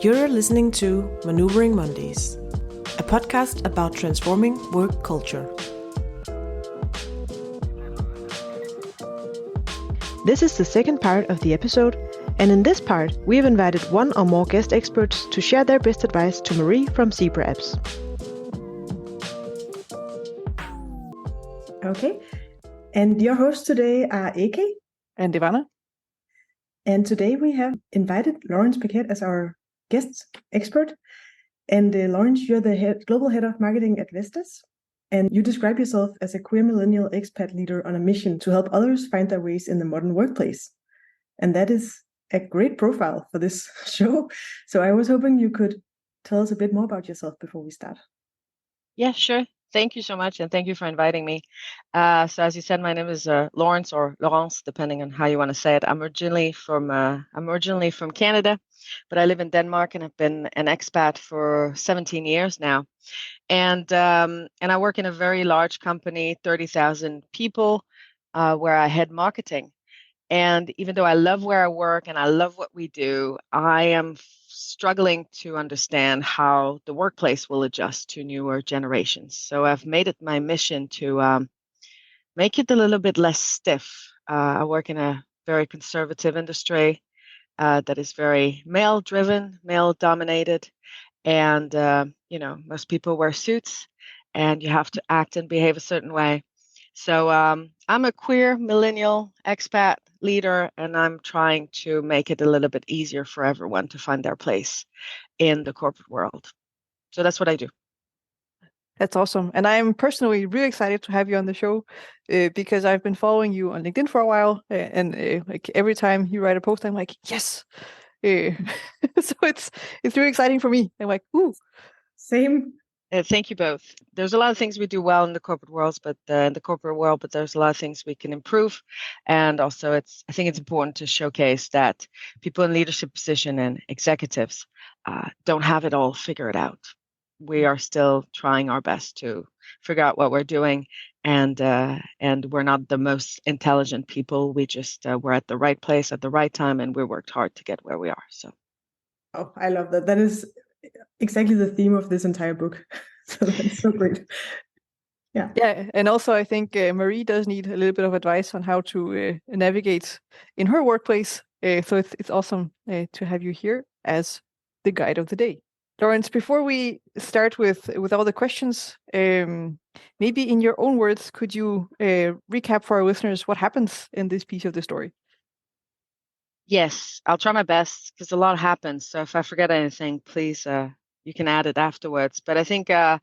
You're listening to Maneuvering Mondays, a podcast about transforming work culture. This is the second part of the episode, and in this part, we have invited one or more guest experts to share their best advice to Marie from Zebra Apps. Okay, and your hosts today are AK and Ivana. And today we have invited Laurence Paquette as our guest expert. And Laurence, you're the global head of marketing at Vestas. And you describe yourself as a queer millennial expat leader on a mission to help others find their ways in the modern workplace. And that is a great profile for this show. So I was hoping you could tell us a bit more about yourself before we start. Yeah, sure. Thank you so much, and thank you for inviting me. So as you said, my name is Laurence or Laurence, depending on how you want to say it. I'm originally from Canada, but I live in Denmark, and I've been an expat for 17 years now. And I work in a very large company, 30,000 people, where I head marketing. And even though I love where I work and I love what we do, I am struggling to understand how the workplace will adjust to newer generations. So I've made it my mission to make it a little bit less stiff. I work in a very conservative industry that is very male-driven, male-dominated. And, most people wear suits and you have to act and behave a certain way. So I'm a queer millennial expat leader, and I'm trying to make it a little bit easier for everyone to find their place in the corporate world. So that's what I do. That's awesome. And I'm personally really excited to have you on the show because I've been following you on LinkedIn for a while. And like every time you write a post, I'm like, yes. So it's really exciting for me. I'm like, ooh. Same. Thank you both. There's a lot of things we do well in the corporate world, but there's a lot of things we can improve. And also, I think it's important to showcase that people in leadership position and executives don't have it all figured out. We are still trying our best to figure out what we're doing, and we're not the most intelligent people. We just we're at the right place at the right time, and we worked hard to get where we are. So, oh, I love that. That is exactly the theme of this entire book. So that's so great. Yeah, and also I think Marie does need a little bit of advice on how to navigate in her workplace. So it's awesome to have you here as the guide of the day. Laurence, before we start with all the questions, maybe in your own words, could you recap for our listeners what happens in this piece of the story? Yes, I'll try my best because a lot happens. So if I forget anything, please, you can add it afterwards. But I think the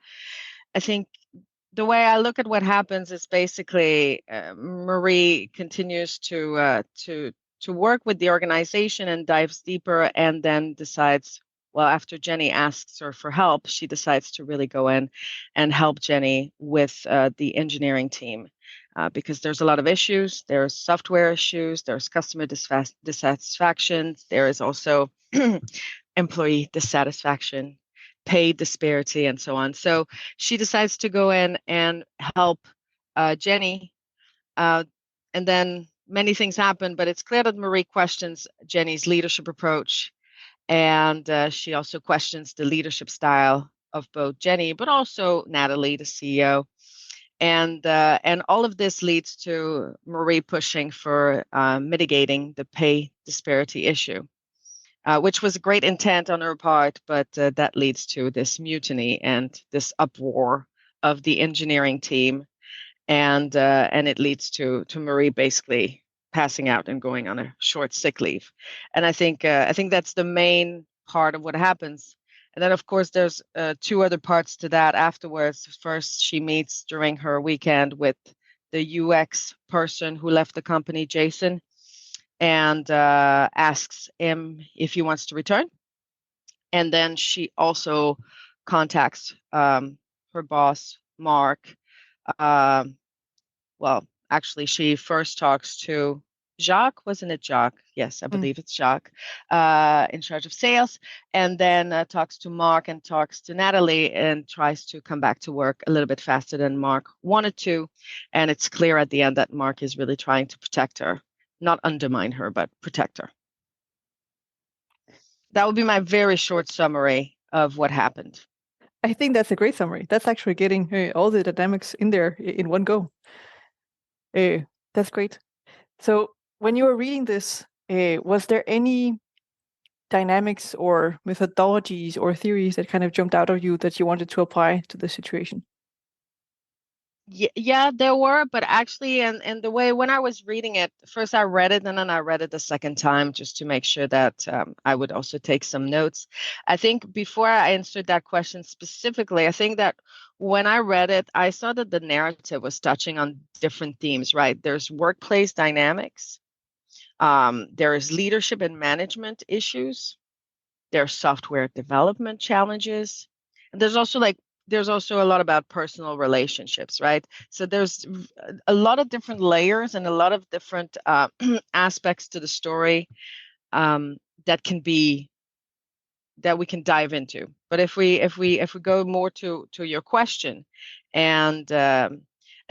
way I look at what happens is basically Marie continues to work with the organization and dives deeper, and then decides, well, after Jenny asks her for help, she decides to really go in and help Jenny with the engineering team. Because there's a lot of issues. There's software issues, there's customer dissatisfaction, there is also employee dissatisfaction, pay disparity, and so on. So she decides to go in and help Jenny. And then many things happen, but it's clear that Marie questions Jenny's leadership approach. And she also questions the leadership style of both Jenny, but also Natalie, the CEO. And all of this leads to Marie pushing for mitigating the pay disparity issue, which was a great intent on her part, but that leads to this mutiny and this uproar of the engineering team, and it leads to Marie basically passing out and going on a short sick leave. And I think that's the main part of what happens. And then, of course, there's two other parts to that afterwards. First, she meets during her weekend with the UX person who left the company, Jason, and asks him if he wants to return. And then she also contacts her boss, Mark. Well, actually, she first talks to Jacques, wasn't it Jacques? Yes, I believe it's Jacques, in charge of sales, and then talks to Mark and talks to Natalie and tries to come back to work a little bit faster than Mark wanted to. And it's clear at the end that Mark is really trying to protect her, not undermine her, but protect her. That would be my very short summary of what happened. I think that's a great summary. That's actually getting all the dynamics in there in one go. That's great. So when you were reading this, was there any dynamics or methodologies or theories that kind of jumped out of you that you wanted to apply to the situation? Yeah, there were, but actually, and the way when I was reading it, first I read it and then I read it the second time just to make sure that I would also take some notes. I think before I answered that question specifically, I think that when I read it, I saw that the narrative was touching on different themes, right? There's workplace dynamics, there is leadership and management issues, there's software development challenges, and there's also a lot about personal relationships, right? So there's a lot of different layers and a lot of different aspects to the story that we can dive into. But if we go more to your question, and I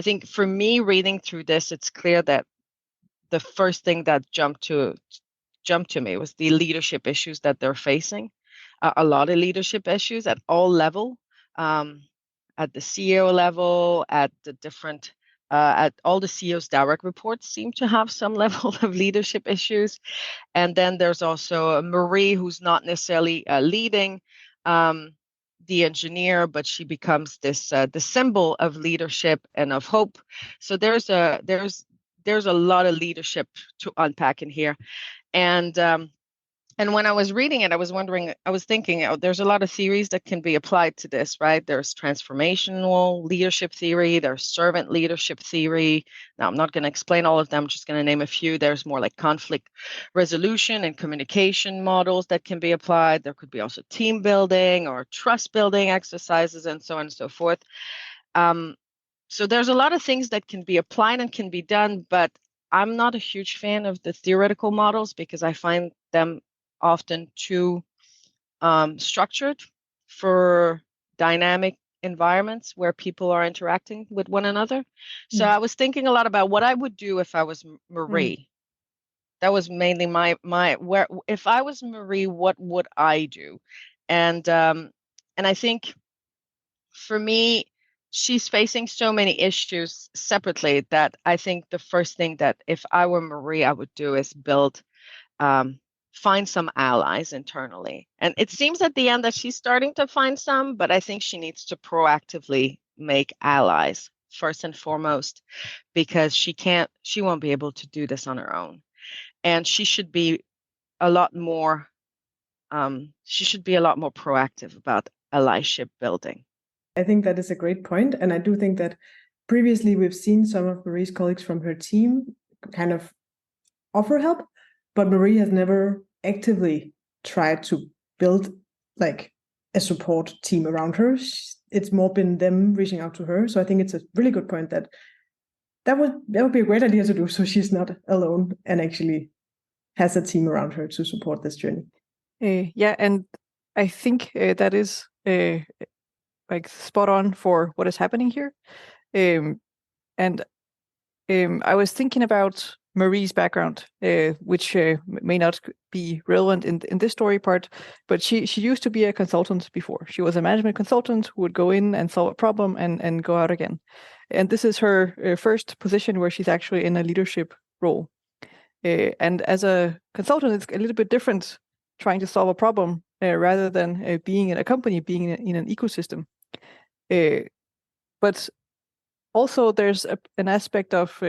think for me reading through this, it's clear that the first thing that jumped to me was the leadership issues that they're facing. A lot of leadership issues at all level, at the CEO level, at all the CEO's direct reports seem to have some level of leadership issues. And then there's also Marie, who's not necessarily leading the engineer, but she becomes the symbol of leadership and of hope. So there's a lot of leadership to unpack in here. And when I was reading it, I was thinking, there's a lot of theories that can be applied to this, right? There's transformational leadership theory, there's servant leadership theory. Now, I'm not going to explain all of them, I'm just going to name a few. There's more like conflict resolution and communication models that can be applied. There could be also team building or trust building exercises and so on and so forth. So there's a lot of things that can be applied and can be done, but I'm not a huge fan of the theoretical models because I find them often too structured for dynamic environments where people are interacting with one another. So I was thinking a lot about what I would do if I was Marie. That was mainly where if I was Marie, what would I do? And I think for me, she's facing so many issues separately that I think the first thing that if I were Marie, I would do is find some allies internally. And it seems at the end that she's starting to find some, but I think she needs to proactively make allies first and foremost, because she won't be able to do this on her own. And she should be a lot more proactive about allyship building. I think that is a great point. And I do think that previously we've seen some of Marie's colleagues from her team kind of offer help, but Marie has never actively tried to build like a support team around her. It's more been them reaching out to her. So I think it's a really good point that would be a great idea to do, so she's not alone and actually has a team around her to support this journey. Yeah, and I think that is like spot on for what is happening here. And I was thinking about Marie's background, which may not be relevant in this story part, but she used to be a consultant before. She was a management consultant who would go in and solve a problem and go out again. And this is her first position where she's actually in a leadership role. And as a consultant, it's a little bit different trying to solve a problem rather than being in a company, being in an ecosystem. But also there's an aspect of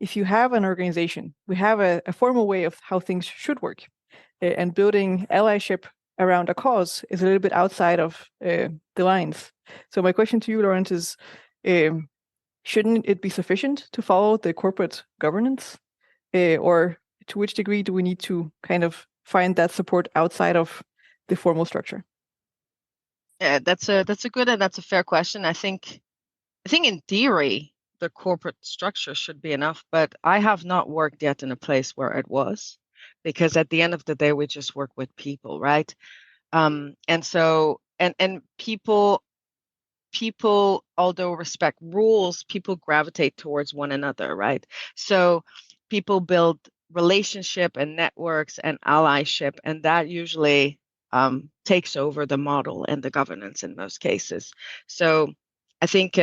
if you have an organization, we have a formal way of how things should work, and building allyship around a cause is a little bit outside of the lines. So my question to you, Laurence, is shouldn't it be sufficient to follow the corporate governance, or to which degree do we need to kind of find that support outside of the formal structure? Yeah, that's a good and that's a fair question. I think in theory, the corporate structure should be enough, but I have not worked yet in a place where it was, because at the end of the day, we just work with people, right? And so, and people, although respect rules, people gravitate towards one another, right? So people build relationship and networks and allyship, and that usually takes over the model and the governance in most cases. So I think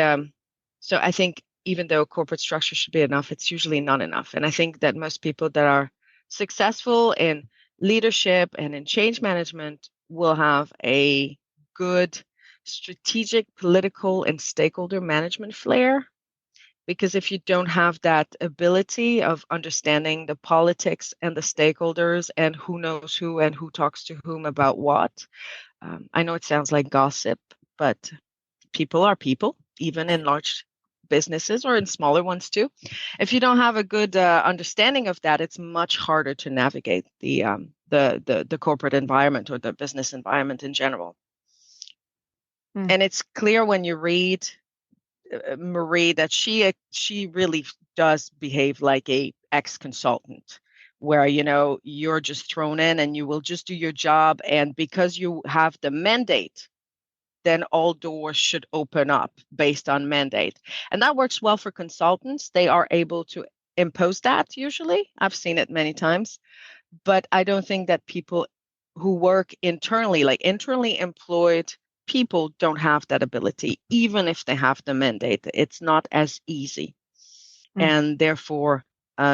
even though corporate structure should be enough, it's usually not enough. And I think that most people that are successful in leadership and in change management will have a good strategic, political, and stakeholder management flair. Because if you don't have that ability of understanding the politics and the stakeholders and who knows who and who talks to whom about what, I know it sounds like gossip, but people are people, even in large businesses or in smaller ones too. If you don't have a good understanding of that, it's much harder to navigate the corporate environment or the business environment in general. And it's clear when you read Marie that she really does behave like a ex-consultant, where you're just thrown in and you will just do your job, and because you have the mandate, then all doors should open up based on mandate. And that works well for consultants. They are able to impose that usually. I've seen it many times, but I don't think that people who work internally, like internally employed people, don't have that ability, even if they have the mandate. It's not as easy. And therefore,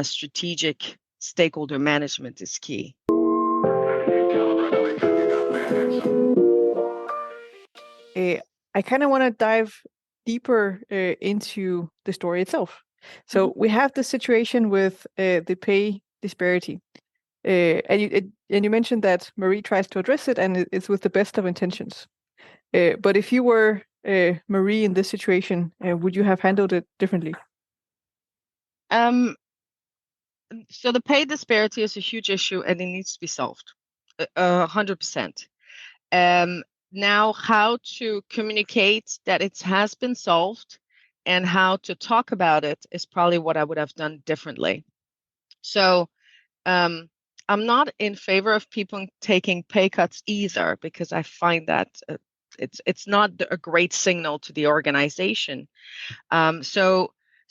strategic stakeholder management is key. I kind of want to dive deeper into the story itself. So we have the situation with the pay disparity. And you mentioned that Marie tries to address it, and it's with the best of intentions. But if you were Marie in this situation, would you have handled it differently? So the pay disparity is a huge issue, and it needs to be solved 100%. Now, how to communicate that it has been solved and how to talk about it is probably what I would have done differently. So I'm not in favor of people taking pay cuts either, because I find that it's not a great signal to the organization. So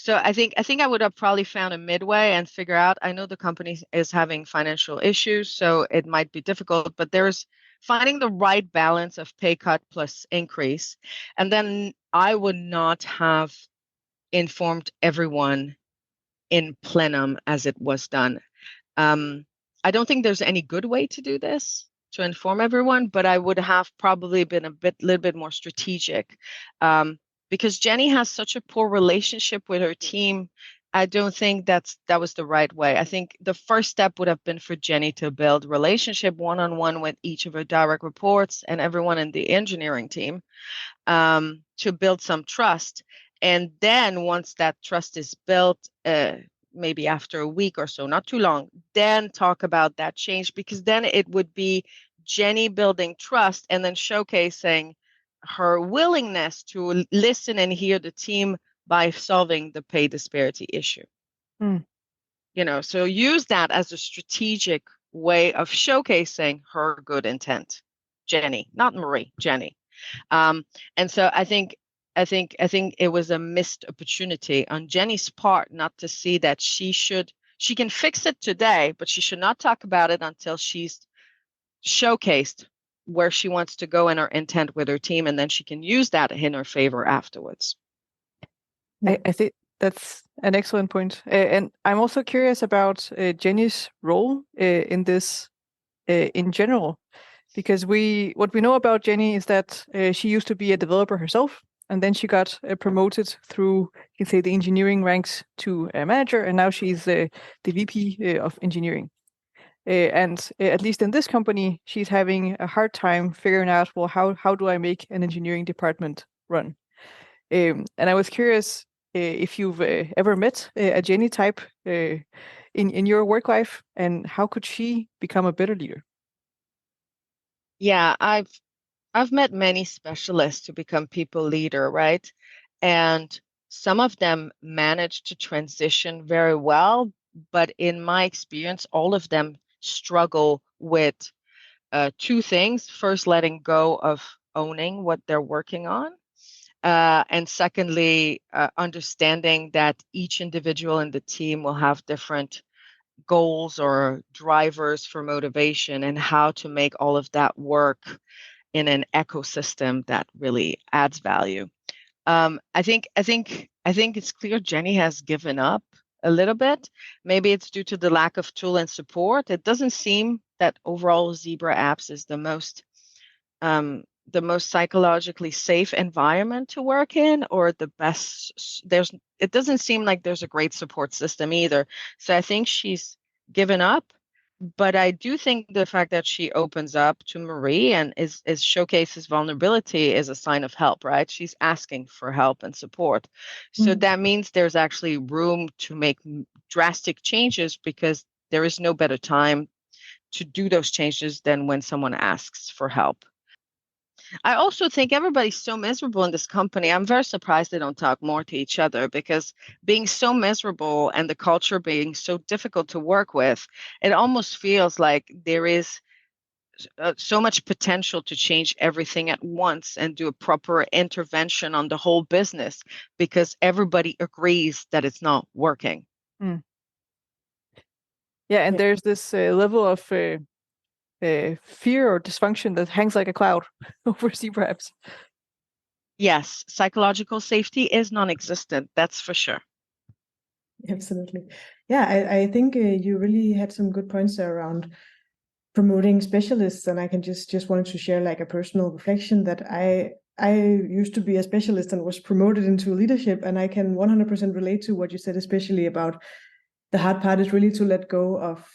I think I would have probably found a midway and figure out, I know the company is having financial issues, so it might be difficult, but there's finding the right balance of pay cut plus increase. And then I would not have informed everyone in plenum as it was done. I don't think there's any good way to do this, to inform everyone, but I would have probably been little bit more strategic. Because Jenny has such a poor relationship with her team, I don't think that was the right way. I think the first step would have been for Jenny to build relationship one-on-one with each of her direct reports and everyone in the engineering team, to build some trust. And then once that trust is built, maybe after a week or so, not too long, then talk about that change, because then it would be Jenny building trust and then showcasing her willingness to listen and hear the team by solving the pay disparity issue. So use that as a strategic way of showcasing her good intent. Jenny, not Marie, Jenny. And so I think it was a missed opportunity on Jenny's part not to see that she can fix it today, but she should not talk about it until she's showcased where she wants to go in her intent with her team, and then she can use that in her favor afterwards. I think that's an excellent point. And I'm also curious about Jenny's role in this in general, because what we know about Jenny is that she used to be a developer herself, and then she got promoted through, you can say, the engineering ranks to a manager, and now she's the VP of engineering. And at least in this company, she's having a hard time figuring out, well, how do I make an engineering department run? And I was curious if you've ever met a Jenny type in your work life, and how could she become a better leader? Yeah, I've met many specialists to become people leader, right? And some of them manage to transition very well, but in my experience, all of them struggle with two things. First, letting go of owning what they're working on. And secondly, understanding that each individual in the team will have different goals or drivers for motivation, and how to make all of that work in an ecosystem that really adds value. I think it's clear Jenny has given up a little bit. Maybe it's due to the lack of tool and support. It doesn't seem that overall Zebra Apps is the most psychologically safe environment to work in, or the best. It doesn't seem like there's a great support system either. So I think she's given up. But I do think the fact that she opens up to Marie and is showcases vulnerability is a sign of help, right? She's asking for help and support. So that means there's actually room to make drastic changes, because there is no better time to do those changes than when someone asks for help. I also think everybody's so miserable in this company. I'm very surprised they don't talk more to each other, because being so miserable and the culture being so difficult to work with, it almost feels like there is so much potential to change everything at once and do a proper intervention on the whole business, because everybody agrees that it's not working. Yeah, and there's this level of fear or dysfunction that hangs like a cloud over Zebra Apps. Yes, psychological safety is non-existent, that's for sure. Absolutely. Yeah, I think you really had some good points there around promoting specialists, and I can just wanted to share like a personal reflection that I used to be a specialist and was promoted into leadership, and I can 100% relate to what you said, especially about the hard part is really to let go of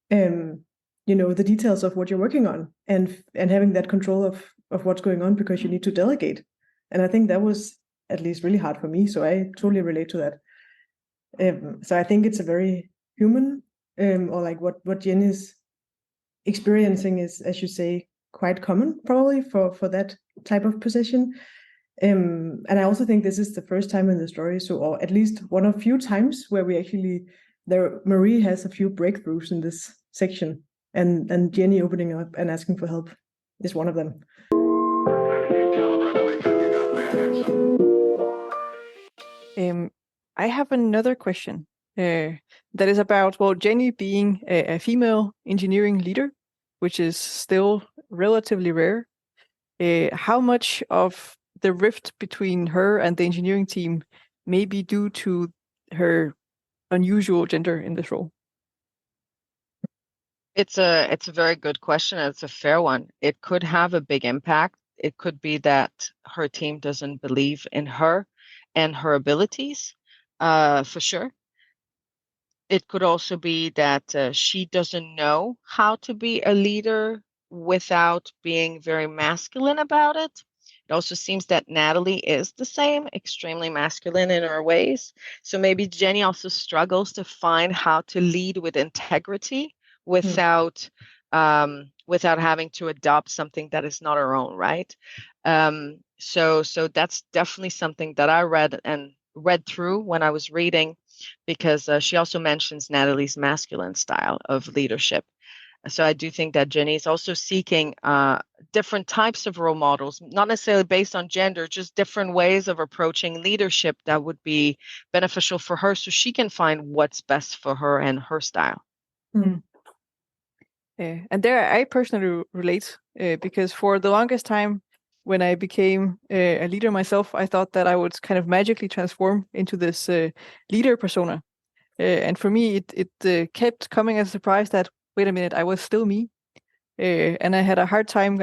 the details of what you're working on, and having that control of what's going on, because you need to delegate. And I think that was at least really hard for me, so I totally relate to that. So I think it's a very human, or like what Jen is experiencing is, as you say, quite common probably for that type of position. And I also think this is the first time in the story, or at least one of few times where we actually Marie has a few breakthroughs in this section, and Jenny opening up and asking for help is one of them. I have another question that is about, Jenny being a female engineering leader, which is still relatively rare. How much of the rift between her and the engineering team may be due to her unusual gender in this role? It's a very good question, and it's a fair one. It could have a big impact. It could be that her team doesn't believe in her and her abilities, for sure. It could also be that she doesn't know how to be a leader without being very masculine about it. It also seems that Natalie is the same, extremely masculine in her ways. So maybe Jenny also struggles to find how to lead with integrity without having to adopt something that is not her own, right? So that's definitely something that I read through when I was reading, because she also mentions Natalie's masculine style of leadership. So I do think that Jenny is also seeking different types of role models, not necessarily based on gender, just different ways of approaching leadership that would be beneficial for her, so she can find what's best for her and her style. And there I personally relate, because for the longest time, when I became a leader myself, I thought that I would kind of magically transform into this leader persona. And for me, it kept coming as a surprise that, wait a minute, I was still me. And I had a hard time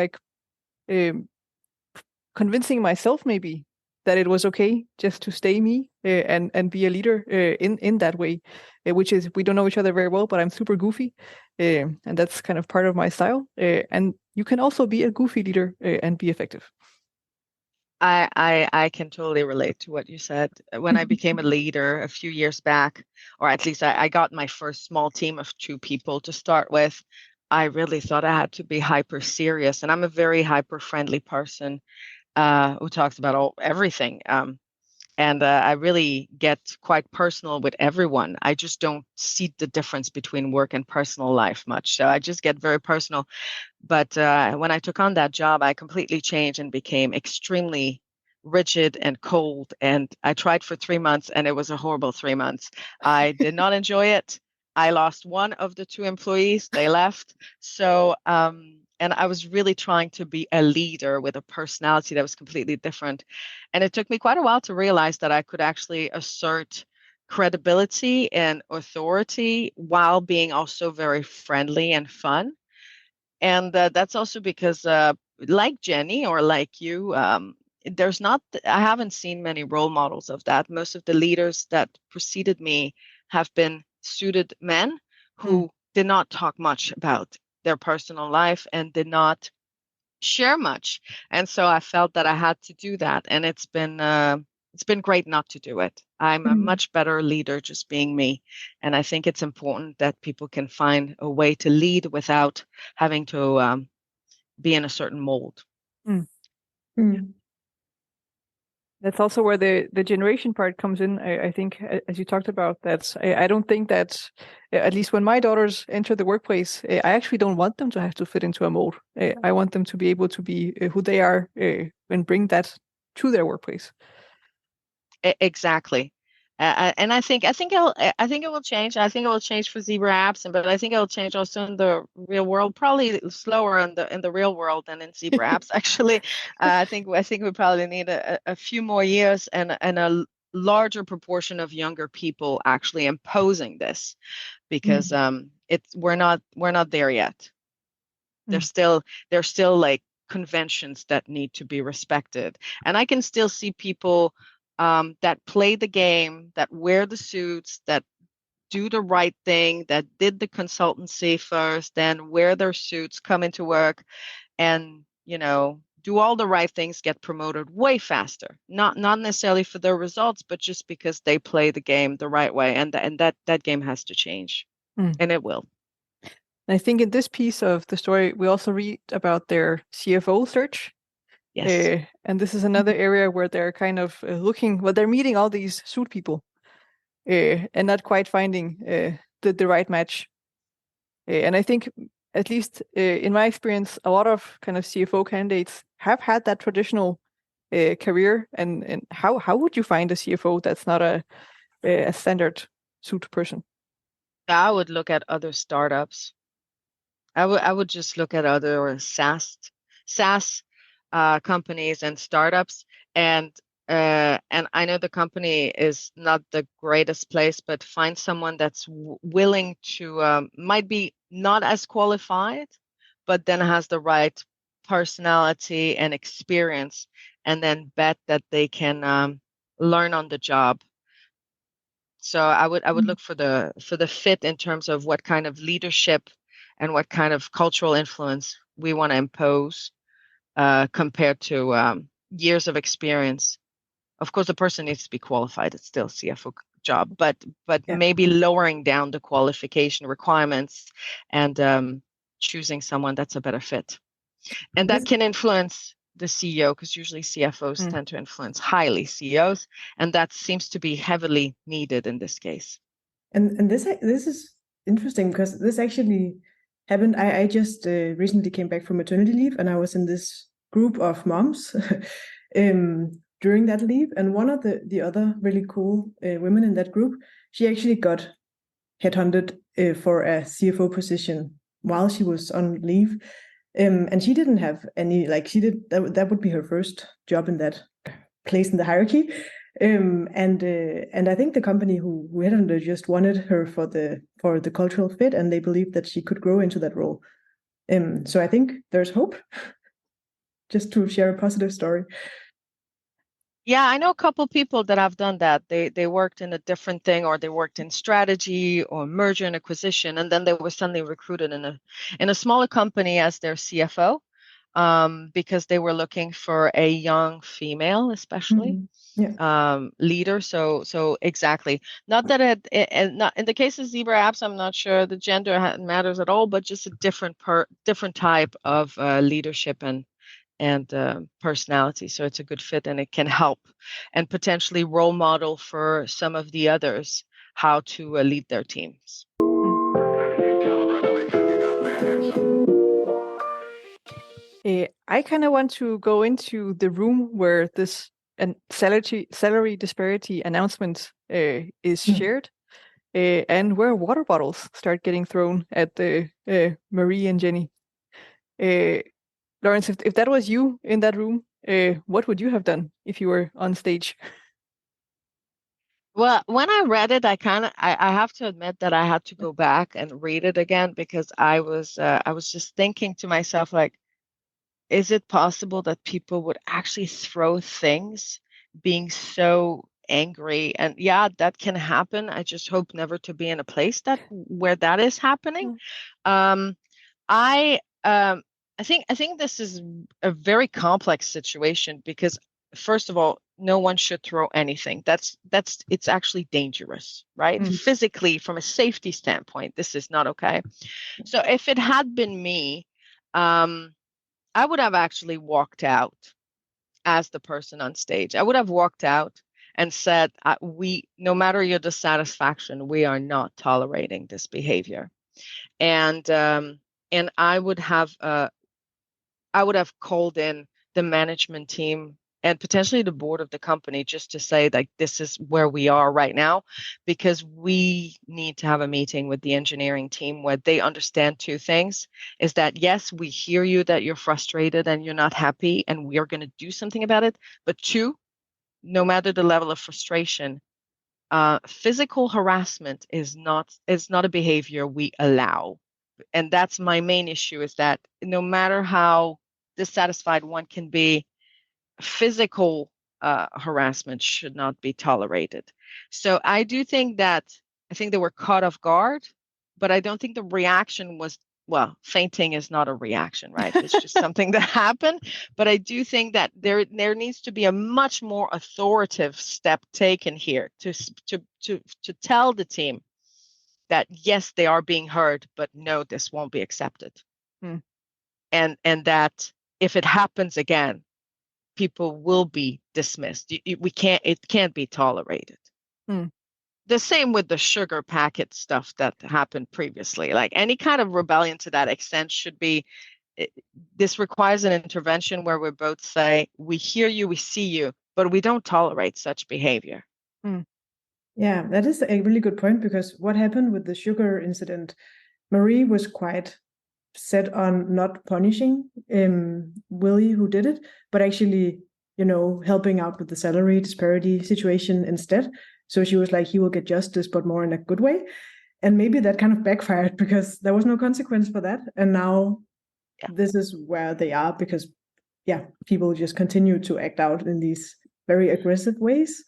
convincing myself maybe that it was okay just to stay me and be a leader in that way, which is, we don't know each other very well, but I'm super goofy. And that's kind of part of my style. And you can also be a goofy leader and be effective. I can totally relate to what you said. When I became a leader a few years back, or at least I got my first small team of 2 people to start with, I really thought I had to be hyper serious. And I'm a very hyper friendly person who talks about everything. And I really get quite personal with everyone. I just don't see the difference between work and personal life much. So I just get very personal. But when I took on that job, I completely changed and became extremely rigid and cold. And I tried for 3 months, and it was a horrible 3 months. I did not enjoy it. I lost one of the 2 employees. They left. So, and I was really trying to be a leader with a personality that was completely different. And it took me quite a while to realize that I could actually assert credibility and authority while being also very friendly and fun. And that's also because, like Jenny or like you, I haven't seen many role models of that. Most of the leaders that preceded me have been suited men who did not talk much about their personal life and did not share much. And so I felt that I had to do that. And it's been great not to do it. I'm a much better leader just being me. And I think it's important that people can find a way to lead without having to be in a certain mold. That's also where the generation part comes in. I think, as you talked about, that I don't think that, at least when my daughters enter the workplace, I actually don't want them to have to fit into a mold. I want them to be able to be who they are and bring that to their workplace. Exactly. And I think it will change. I think it will change for Zebra apps, but I think it will change also in the real world. Probably slower in the real world than in Zebra apps. Actually, I think we probably need a few more years and a larger proportion of younger people actually imposing this, because we're not there yet. There's still like conventions that need to be respected, and I can still see people that play the game, that wear the suits, that do the right thing, that did the consultancy first, then wear their suits, come into work, and do all the right things, get promoted way faster. Not necessarily for their results, but just because they play the game the right way, and that game has to change, and it will. I think in this piece of the story, we also read about their CFO search. Yes. And this is another area where they're kind of they're meeting all these suit people and not quite finding the right match. And I think, at least in my experience, a lot of kind of CFO candidates have had that traditional career. And how would you find a CFO that's not a standard suit person? I would look at other startups. I would just look at other SaaS companies and startups, and I know the company is not the greatest place, but find someone that's willing to might be not as qualified, but then has the right personality and experience, and then bet that they can learn on the job. So I would look for the fit in terms of what kind of leadership and what kind of cultural influence we want to impose compared to years of experience. Of course, the person needs to be qualified. It's still a CFO job, but maybe lowering down the qualification requirements and choosing someone that's a better fit. And that can influence the CEO, because usually CFOs tend to influence highly CEOs, and that seems to be heavily needed in this case. And this is interesting, because this actually happened. I just recently came back from maternity leave, and I was in this group of moms during that leave. And one of the other really cool women in that group, she actually got headhunted for a CFO position while she was on leave. And she didn't have any, that would be her first job in that place in the hierarchy. And I think the company who headhunted just wanted her for the cultural fit, and they believed that she could grow into that role. So I think there's hope. Just to share a positive story. Yeah, I know a couple of people that have done that. They worked in a different thing, or they worked in strategy or merger and acquisition, and then they were suddenly recruited in a smaller company as their CFO, because they were looking for a young female, especially leader. So exactly. Not that not in the case of Zebra apps, I'm not sure the gender matters at all, but just a different type of leadership and personality. So it's a good fit, and it can help and potentially role model for some of the others how to lead their teams. I kind of want to go into the room where this salary disparity announcement is shared. and where water bottles start getting thrown at Marie and Jenny. Laurence, if that was you in that room, what would you have done if you were on stage? Well, when I read it, I have to admit that I had to go back and read it again because I was just thinking to myself, like, is it possible that people would actually throw things being so angry? And yeah, that can happen. I just hope never to be in a place where that is happening. Um, I think this is a very complex situation because first of all, no one should throw anything. It's actually dangerous, right? Physically, from a safety standpoint, this is not okay. So if it had been me, I would have actually walked out as the person on stage. I would have walked out and said, no matter your dissatisfaction, we are not tolerating this behavior. And I would have called in the management team and potentially the board of the company just to say, like, this is where we are right now, because we need to have a meeting with the engineering team where they understand two things: is that, yes, we hear you that you're frustrated and you're not happy and we are going to do something about it. But two, no matter the level of frustration, physical harassment is not a behavior we allow. And that's my main issue, is that no matter how dissatisfied one can be, physical harassment should not be tolerated. So I think they were caught off guard, but I don't think the reaction was, well, fainting is not a reaction, right? It's just something that happened. But I do think that there needs to be a much more authoritative step taken here to tell the team that, yes, they are being heard, but no, this won't be accepted. And that if it happens again, people will be dismissed. It can't be tolerated. The same with the sugar packet stuff that happened previously. Like, any kind of rebellion to that extent should be, this requires an intervention where we both say, we hear you, we see you, but we don't tolerate such behavior. Yeah, that is a really good point, because what happened with the sugar incident, Marie was quite set on not punishing Willie, who did it, but actually, helping out with the salary disparity situation instead. So she was like, he will get justice, but more in a good way. And maybe that kind of backfired because there was no consequence for that. And now this is where they are, because people just continue to act out in these very aggressive ways.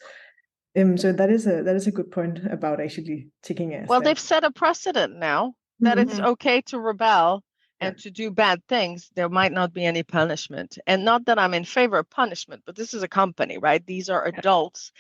So that is a good point about actually taking a step. They've set a precedent now that it's okay to rebel and to do bad things. There might not be any punishment. And not that I'm in favor of punishment, but this is a company, right? These are adults.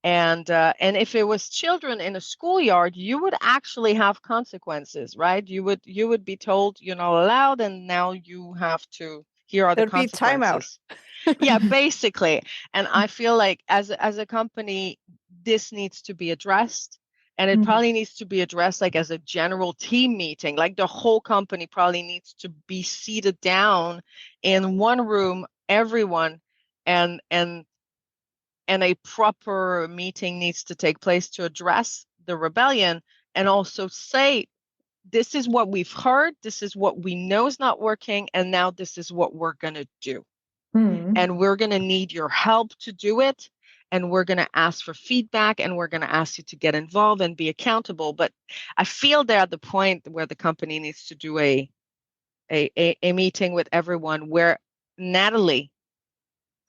And if it was children in a schoolyard, you would actually have consequences, right? You would be told you're not allowed, and now you have to, here are the consequences. Timeout. Yeah, basically. And I feel like as a company, this needs to be addressed. And it probably needs to be addressed like as a general team meeting. Like, the whole company probably needs to be seated down in one room, everyone, and a proper meeting needs to take place to address the rebellion, and also say, this is what we've heard, this is what we know is not working, and now this is what we're going to do. And we're going to need your help to do it. And we're going to ask for feedback, and we're going to ask you to get involved and be accountable. But I feel they're at the point where the company needs to do a meeting with everyone, where Natalie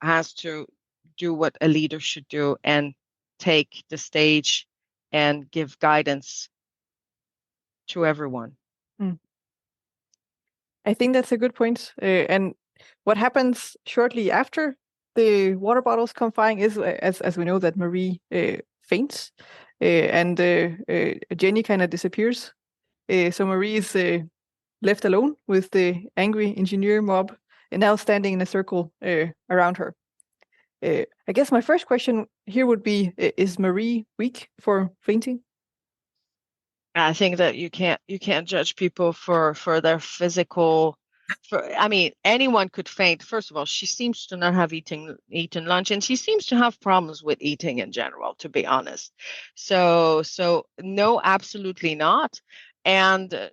has to do what a leader should do and take the stage and give guidance to everyone. I think that's a good point. And what happens shortly after the water bottles come flying is, as we know, that Marie faints, and Jenny kind of disappears. So Marie is left alone with the angry engineer mob, and now standing in a circle around her. I guess my first question here would be: is Marie weak for fainting? I think that you can't judge people for their physical I mean, anyone could faint. First of all, she seems to not have eaten lunch, and she seems to have problems with eating in general, to be honest. So no, absolutely not. And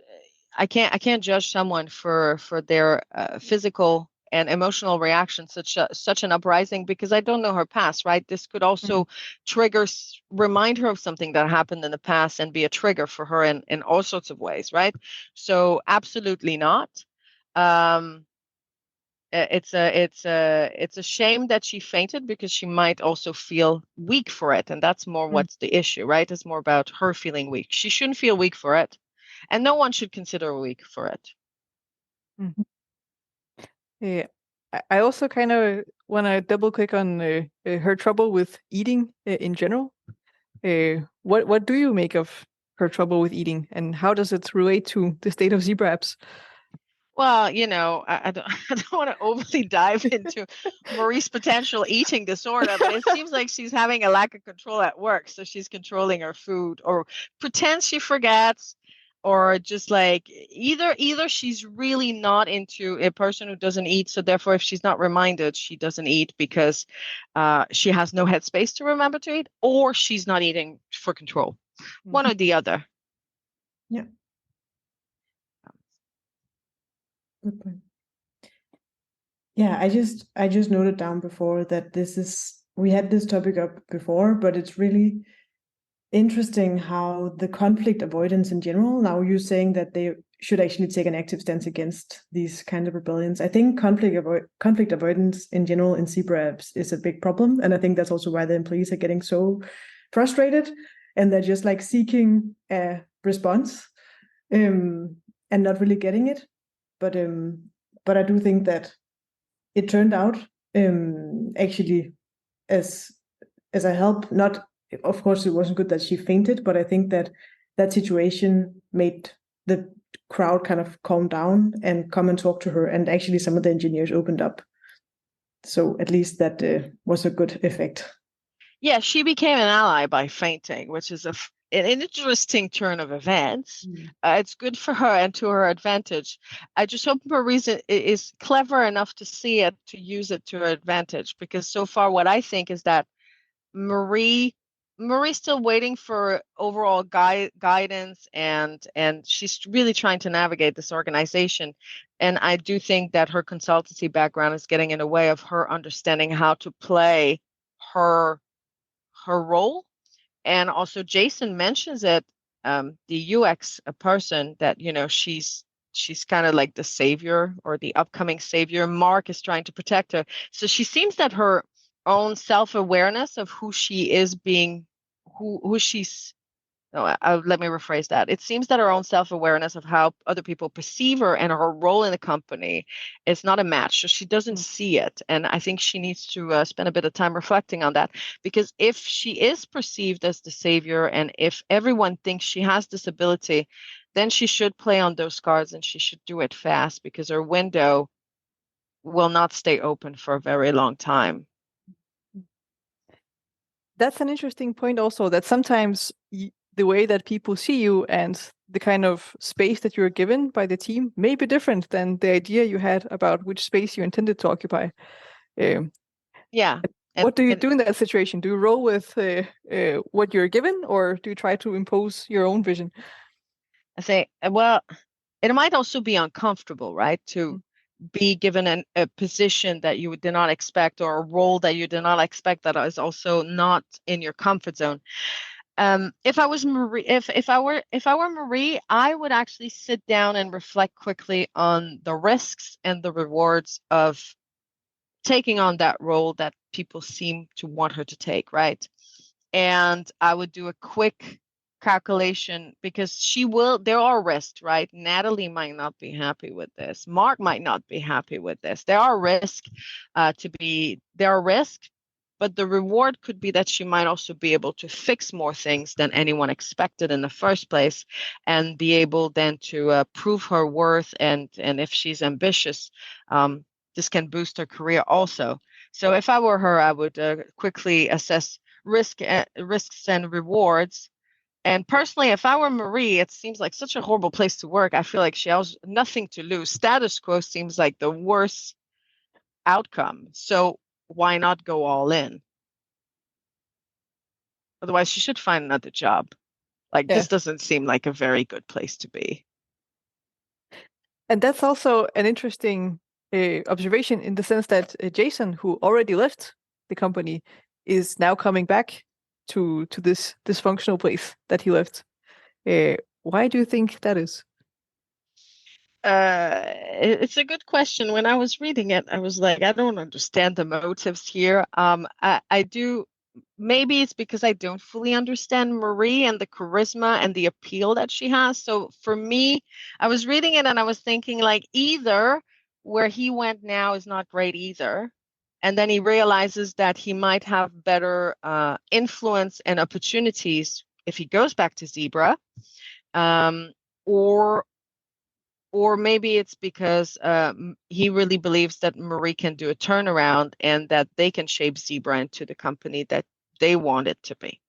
I can't judge someone for their physical and emotional reaction such an uprising, because I don't know her past, right? This could also remind her of something that happened in the past and be a trigger for her in all sorts of ways, right? So absolutely not. It's a shame that she fainted, because she might also feel weak for it, and that's more what's the issue, right? It's more about her feeling weak. She shouldn't feel weak for it, and no one should consider her weak for it. Yeah, I also kind of want to double click on her trouble with eating in general. What do you make of her trouble with eating, and how does it relate to the state of zebra apps? Well, I don't, I don't want to overly dive into Marie's potential eating disorder, but it seems like she's having a lack of control at work. So she's controlling her food, or pretends she forgets, or just like either she's really not into a person who doesn't eat. So therefore, if she's not reminded, she doesn't eat because she has no headspace to remember to eat, or she's not eating for control. One or the other. Yeah. Good point. Yeah, I just noted down before that we had this topic up before, but it's really interesting how the conflict avoidance in general, now you're saying that they should actually take an active stance against these kind of rebellions. I think conflict avoidance in general in zebra apps is a big problem, and I think that's also why the employees are getting so frustrated, and they're just like seeking a response and not really getting it. But I do think that it turned out actually as a help. Not, of course, it wasn't good that she fainted, but I think that situation made the crowd kind of calm down and come and talk to her, and actually some of the engineers opened up. So at least that was a good effect. Yeah, she became an ally by fainting, which is an interesting turn of events. It's good for her and to her advantage. I just hope Marie is clever enough to see it, to use it to her advantage, because so far what I think is that Marie's still waiting for overall guidance, and she's really trying to navigate this organization. And I do think that her consultancy background is getting in the way of her understanding how to play her role. And also Jason mentions it, the UX person, that she's kind of like the savior, or the upcoming savior. Mark is trying to protect her, so she seems that her own self-awareness of who she is, being who she's let me rephrase that. It seems that her own self-awareness of how other people perceive her and her role in the company is not a match. So she doesn't see it. And I think she needs to spend a bit of time reflecting on that, because if she is perceived as the savior, and if everyone thinks she has this ability, then she should play on those cards, and she should do it fast, because her window will not stay open for a very long time. That's an interesting point also, that sometimes the way that people see you and the kind of space that you're given by the team may be different than the idea you had about which space you intended to occupy. Yeah. What do you do in that situation? Do you roll with what you're given, or do you try to impose your own vision? I say, well, it might also be uncomfortable, right? To be given a position that you did not expect, or a role that you did not expect, that is also not in your comfort zone. If I was Marie, if I were Marie, I would actually sit down and reflect quickly on the risks and the rewards of taking on that role that people seem to want her to take, right? And I would do a quick calculation, because there are risks, right? Natalie might not be happy with this. Mark might not be happy with this. There are risks, but the reward could be that she might also be able to fix more things than anyone expected in the first place, and be able then to prove her worth. And if she's ambitious, this can boost her career also. So if I were her, I would quickly assess risks and rewards, And personally, if I were Marie, it seems like such a horrible place to work. I feel like she has nothing to lose. Status quo seems like the worst outcome. So why not go all in? Otherwise, she should find another job. Like, this doesn't seem like a very good place to be. And that's also an interesting observation in the sense that Jason, who already left the company, is now coming back to this dysfunctional place that he left. Why do you think that is? It's a good question. When I was reading it, I was like, I don't understand the motives here. I do. Maybe it's because I don't fully understand Marie and the charisma and the appeal that she has. So for me, I was reading it and I was thinking like either where he went now is not great either. And then he realizes that he might have better influence and opportunities if he goes back to Zebra. Or maybe it's because he really believes that Marie can do a turnaround and that they can shape Zebra into the company that they want it to be.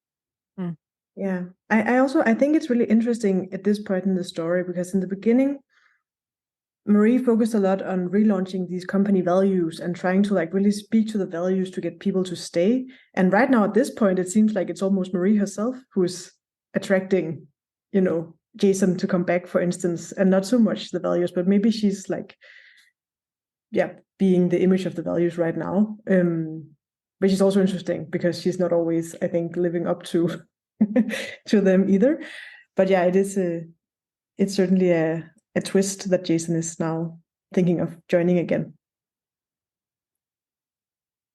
Yeah, I think it's really interesting at this point in the story, because in the beginning, Marie focused a lot on relaunching these company values and trying to like really speak to the values to get people to stay. And right now at this point, it seems like it's almost Marie herself who's attracting, Jason to come back, for instance, and not so much the values, but maybe she's like, being the image of the values right now. Which is also interesting because she's not always, I think, living up to to them either. But yeah, it's certainly a twist that Jason is now thinking of joining again.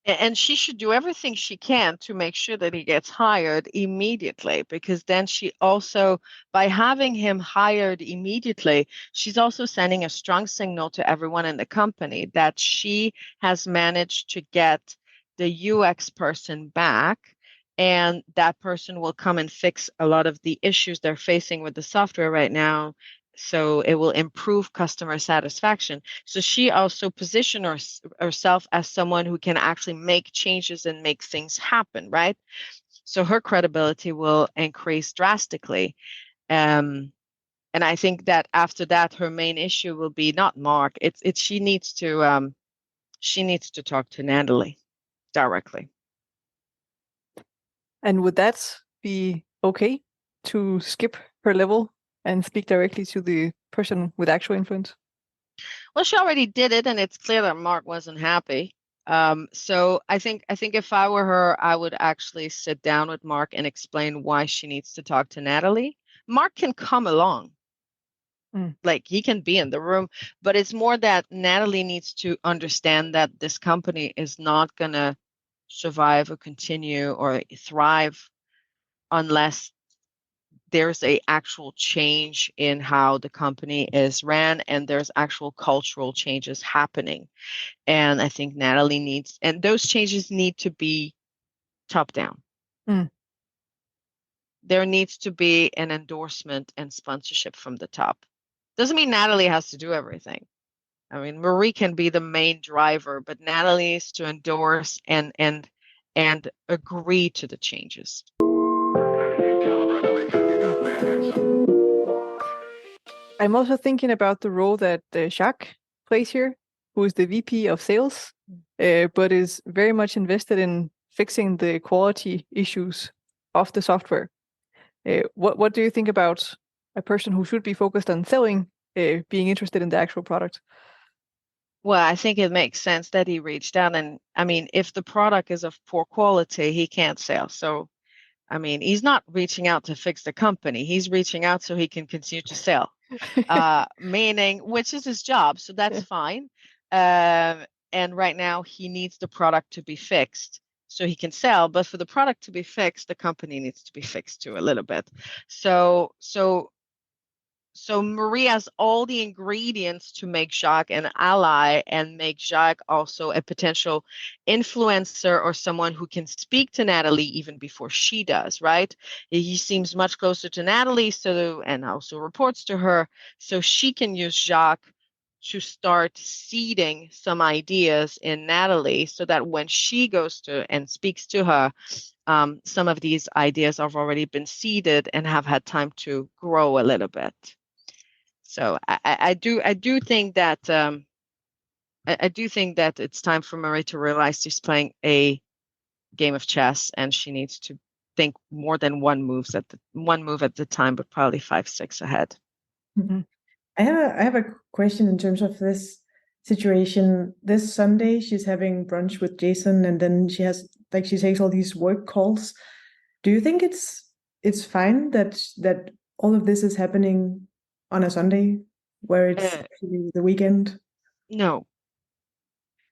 And she should do everything she can to make sure that he gets hired immediately, because then she also, by having him hired immediately, she's also sending a strong signal to everyone in the company that she has managed to get the UX person back, and that person will come and fix a lot of the issues they're facing with the software right now. So it will improve customer satisfaction. So she also positioned herself as someone who can actually make changes and make things happen, right? So her credibility will increase drastically. And I think that after that, her main issue will be not Mark. She needs to talk to Natalie directly. And would that be okay to skip her level and speak directly to the person with actual influence? Well, she already did it, and it's clear that Mark wasn't happy. So I think if I were her, I would actually sit down with Mark and explain why she needs to talk to Natalie. Mark can come along. Like he can be in the room, but it's more that Natalie needs to understand that this company is not going to survive or continue or thrive unless there's a actual change in how the company is ran and there's actual cultural changes happening. And I think Natalie needs, and those changes need to be top down. There needs to be an endorsement and sponsorship from the top. Doesn't mean Natalie has to do everything. I mean, Marie can be the main driver, but Natalie is to endorse and agree to the changes. I'm also thinking about the role that Jacques plays here, who is the VP of sales, but is very much invested in fixing the quality issues of the software. What do you think about a person who should be focused on selling, being interested in the actual product? Well, I think it makes sense that he reached out. And I mean, if the product is of poor quality, he can't sell. So, I mean, he's not reaching out to fix the company. He's reaching out so he can continue to sell, meaning, which is his job. So that's fine. And right now he needs the product to be fixed so he can sell. But for the product to be fixed, the company needs to be fixed too a little bit. So Marie has all the ingredients to make Jacques an ally and make Jacques also a potential influencer or someone who can speak to Natalie even before she does, right? He seems much closer to Natalie, and also reports to her, so she can use Jacques to start seeding some ideas in Natalie so that when she goes to and speaks to her, some of these ideas have already been seeded and have had time to grow a little bit. So I do think that I do think that it's time for Marie to realize she's playing a game of chess and she needs to think more than one move at the time, but probably 5, 6 ahead. Mm-hmm. I have a question in terms of this situation. This Sunday, she's having brunch with Jason, and then she takes all these work calls. Do you think it's fine that all of this is happening on a Sunday, where it's actually the weekend? No.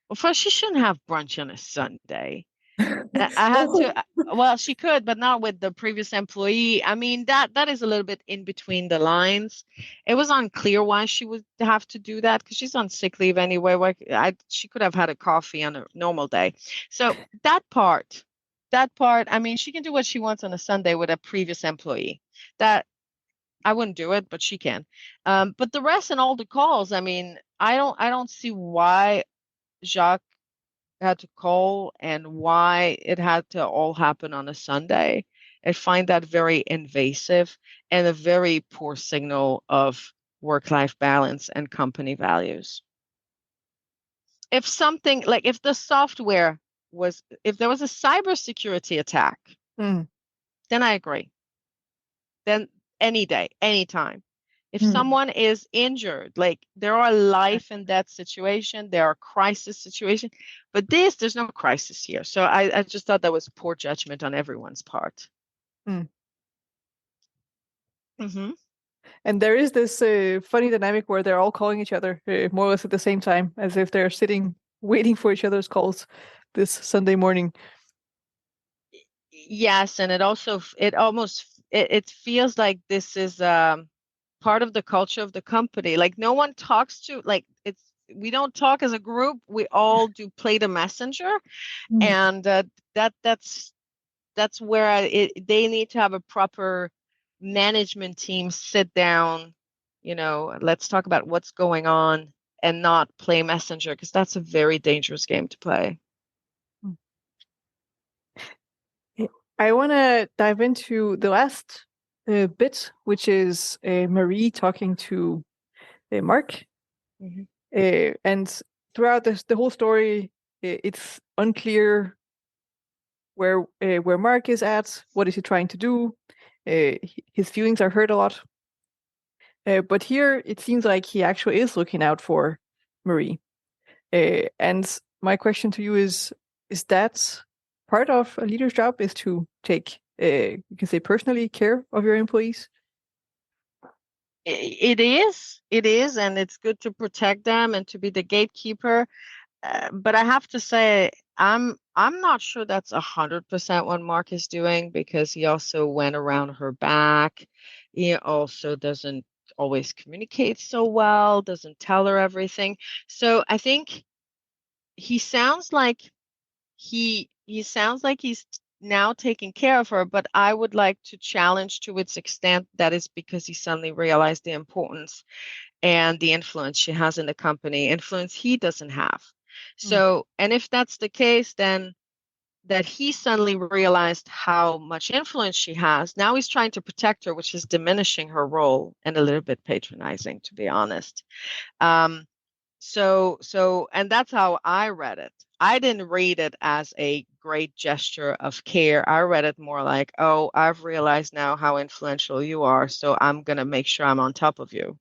Well, first, she shouldn't have brunch on a Sunday. I had to. Well, she could, but not with the previous employee. I mean, that is a little bit in between the lines. It was unclear why she would have to do that because she's on sick leave anyway. She could have had a coffee on a normal day. So that part. I mean, she can do what she wants on a Sunday with a previous employee. That I wouldn't do it, but she can. But the rest and all the calls. I mean, I don't see why Jacques had to call and why it had to all happen on a Sunday. I find that very invasive and a very poor signal of work-life balance and company values. If something like if there was a cybersecurity attack, then I agree. Then any day, anytime. If someone is injured, like there are life and death situations, there are crisis situations, but there's no crisis here. So I just thought that was poor judgment on everyone's part. Mm-hmm. And there is this funny dynamic where they're all calling each other more or less at the same time, as if they're sitting waiting for each other's calls this Sunday morning. Yes, and it feels like this is part of the culture of the company. Like no one talks to we don't talk as a group. We all do play the messenger, and that's where they need to have a proper management team sit down. Let's talk about what's going on and not play messenger because that's a very dangerous game to play. I want to dive into the last bit, which is Marie talking to Mark. Mm-hmm. And throughout the whole story, it's unclear where Mark is at. What is he trying to do? His feelings are hurt a lot. But here, it seems like he actually is looking out for Marie. And my question to you is that part of a leader's job is to take, you can say, personally care of your employees? It is, and it's good to protect them and to be the gatekeeper. But I have to say, I'm not sure that's 100% what Mark is doing because he also went around her back. He also doesn't always communicate so well, doesn't tell her everything. So I think he sounds like he's now taking care of her, but I would like to challenge to its extent that is because he suddenly realized the importance and the influence she has in the company, influence he doesn't have. So, and if that's the case, then that he suddenly realized how much influence she has. Now he's trying to protect her, which is diminishing her role and a little bit patronizing, to be honest. So, and that's how I read it. I didn't read it as a great gesture of care. I read it more like, oh, I've realized now how influential you are, so I'm going to make sure I'm on top of you.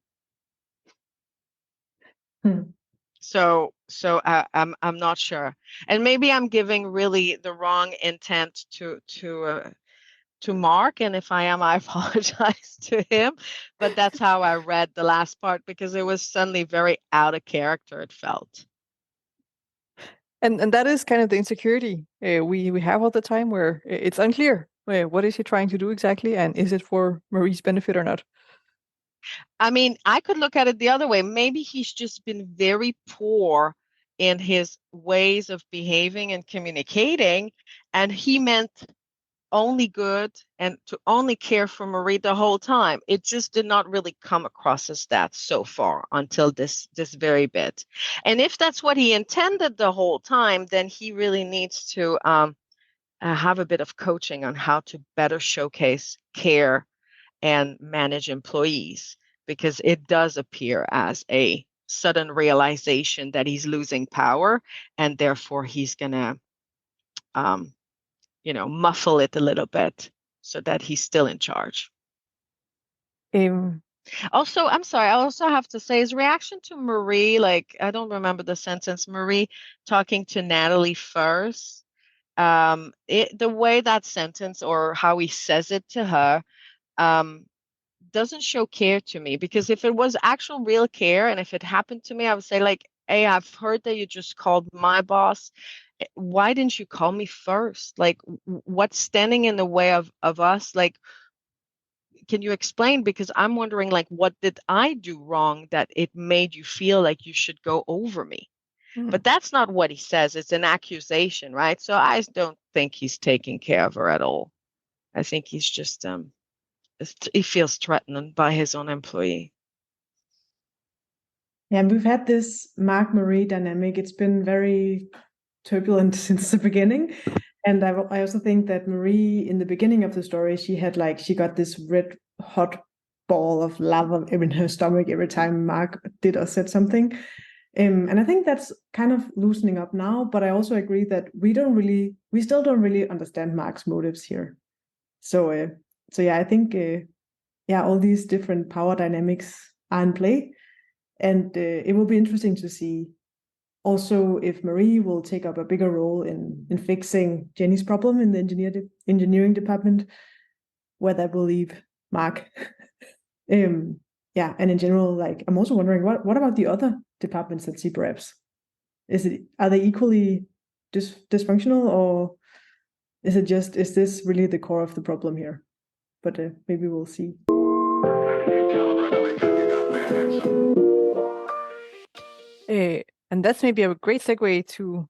So I'm not sure, and maybe I'm giving really the wrong intent to Mark, and if I am, I apologize to him. But that's how I read the last part because it was suddenly very out of character. It felt, and that is kind of the insecurity we have all the time, where it's unclear what is he trying to do exactly, and is it for Marie's benefit or not? I mean, I could look at it the other way. Maybe he's just been very poor in his ways of behaving and communicating, and he meant only good and to only care for Marie the whole time. It just did not really come across as that so far until this very bit. And if that's what he intended the whole time, then he really needs to have a bit of coaching on how to better showcase care and manage employees, because it does appear as a sudden realization that he's losing power, and therefore he's going to muffle it a little bit so that he's still in charge. Also, I'm sorry, I also have to say his reaction to Marie, like, I don't remember the sentence, Marie talking to Natalie first. The way that sentence or how he says it to her doesn't show care to me, because if it was actual real care and if it happened to me, I would say, like, hey, I've heard that you just called my boss. Why didn't you call me first? Like, what's standing in the way of us? Like, can you explain? Because I'm wondering, like, what did I do wrong that it made you feel like you should go over me? But that's not what he says. It's an accusation, right? So I don't think he's taking care of her at all. I think he's just, he feels threatened by his own employee. Yeah, and we've had this Mark-Marie dynamic. It's been very turbulent since the beginning. And I also think that Marie, in the beginning of the story, she got this red hot ball of lava in her stomach every time Mark did or said something. And I think that's kind of loosening up now, but I also agree that we still don't really understand Mark's motives here. So yeah, I think all these different power dynamics are in play, and it will be interesting to see also if Marie will take up a bigger role in fixing Jenny's problem in the engineering department, where that will leave Mark. And in general, like, I'm also wondering what about the other departments at CPREPS? Are they equally dysfunctional, or is this really the core of the problem here? But maybe we'll see. And that's maybe a great segue to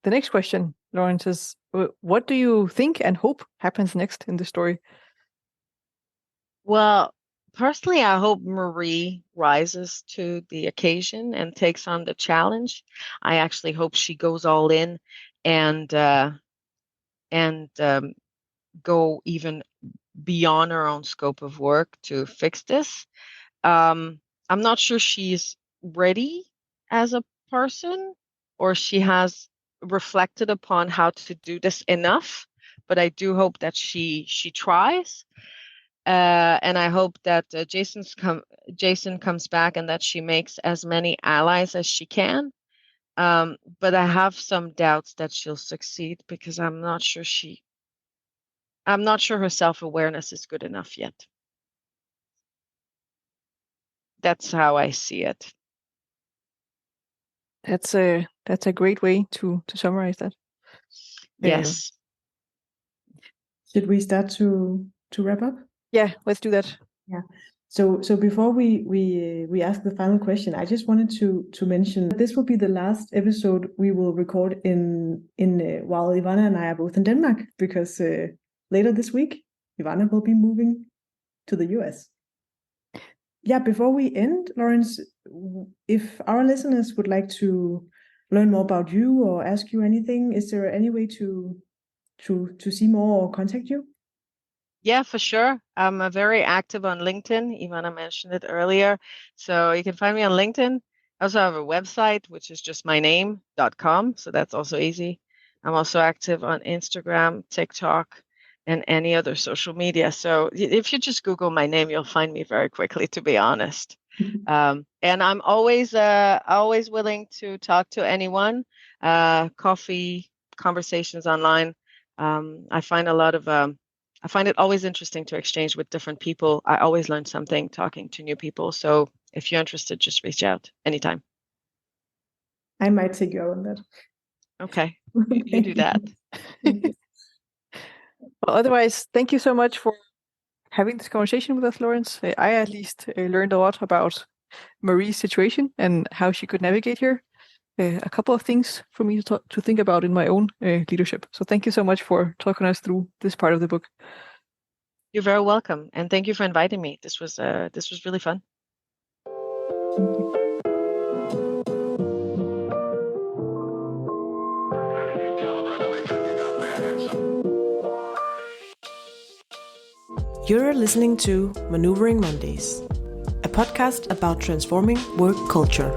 the next question, Laurence, is what do you think and hope happens next in the story? Well, personally, I hope Marie rises to the occasion and takes on the challenge. I actually hope she goes all in and go even beyond her own scope of work to fix this. I'm not sure she's ready as a person, or she has reflected upon how to do this enough, but I do hope that she tries. And I hope that Jason comes back and that she makes as many allies as she can. But I have some doubts that she'll succeed, because I'm not sure her self-awareness is good enough yet. That's how I see it. That's a great way to summarize that. Yes. Should we start to wrap up? Yeah, let's do that. Yeah. So before we ask the final question, I just wanted to mention that this will be the last episode we will record in while Ivana and I are both in Denmark, because later this week Ivana will be moving to the US. Yeah, before we end, Laurence, if our listeners would like to learn more about you or ask you anything, is there any way to see more or contact you? Yeah, for sure. I'm very active on LinkedIn. Ivana mentioned it earlier. So you can find me on LinkedIn. I also have a website, which is just myname.com. So that's also easy. I'm also active on Instagram, TikTok, and any other social media. So if you just Google my name, you'll find me very quickly, to be honest. And I'm always willing to talk to anyone. Coffee, conversations online. I find it always interesting to exchange with different people. I always learn something talking to new people. So if you're interested, just reach out anytime. I might take you out on that. Okay, you do that. Well, otherwise, thank you so much for having this conversation with us, Laurence. I at least learned a lot about Marie's situation and how she could navigate here. a couple of things for me to think about in my own leadership. So thank you so much for talking us through this part of the book. You're very welcome, and thank you for inviting me. This was really fun. You're listening to Maneuvering Mondays, a podcast about transforming work culture.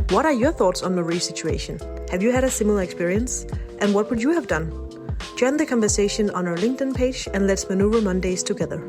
What are your thoughts on Marie's situation? Have you had a similar experience? And what would you have done? Join the conversation on our LinkedIn page and let's maneuver Mondays together.